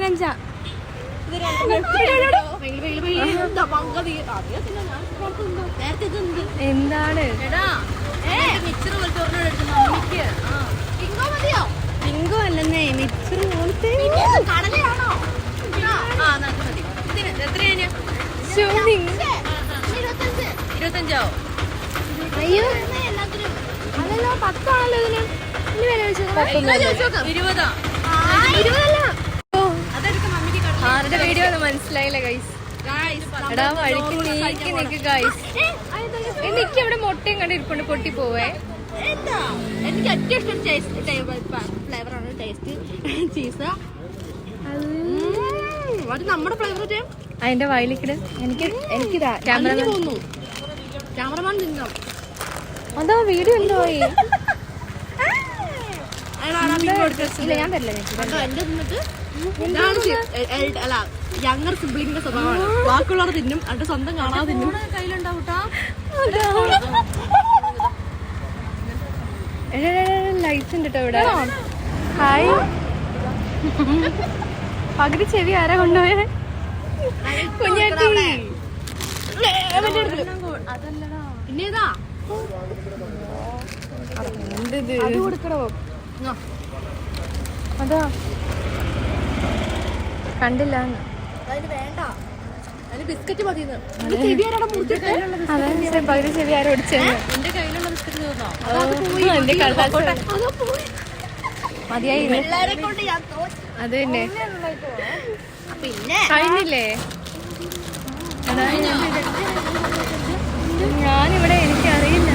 5 എന്താണ് ബിങ്കോ അല്ലെന്നേ മിച്ചർ പോലത്തെ അയ്യോ അതല്ലോ 10 ആണല്ലോ ഇതിന്. ആരുടെ വീഡിയോ മനസ്സിലായില്ല ഗൈസ്. എടാ വഴിക്ക് നീക്കി നിക്ക് ഗൈസ്. എനിക്ക് ഇവിടെ മുട്ടയും കണ്ടിരിപ്പുണ്ട് പൊട്ടി പോവേ. എനിക്ക് ഏറ്റവും ഇഷ്ടം ഫ്ലേവറാണ് ടേസ്റ്റ് ചീസ്. അത് നമ്മുടെ ഫ്ലേവർ അതിന്റെ വയലിക്കിട്. എനിക്കിതാ ക്യാമറമാൻ തിന്നാം. അതാ വീഡിയോ എന്തോയി. ഞാൻ തരില്ല എന്റെ തിന്നിട്ട് അല്ല യങ്ങർ സിബ്ലിങ്ങിന്റെ സ്വഭാവമാണ്. ബാക്കിയുള്ളവർ തിന്നും അത് സ്വന്തം കാണാതെ തിന്നും. ലൈറ്റ്സ് ഉണ്ട് കേട്ടോ ഇവിടെ. ഹായ്. പകുതി ചെവി ആരാ കൊണ്ടുപോയത്? കുഞ്ഞാട്ടി. പിന്നേതാ അത് കൊടുക്കണോ? അതാ കണ്ടില്ല. വേണ്ട ബിസ്ക്കറ്റ് മതി. അതെ പകുതി ചെവി ആരും ഒടിച്ചെന്ന്. എന്റെ കയ്യിലുള്ള ബിസ്ക്കറ്റ് എന്റെ മതിയായി. അത് തന്നെ പിന്നെ കഴിഞ്ഞില്ലേ? ഞാനിവിടെ എനിക്കറിയില്ല.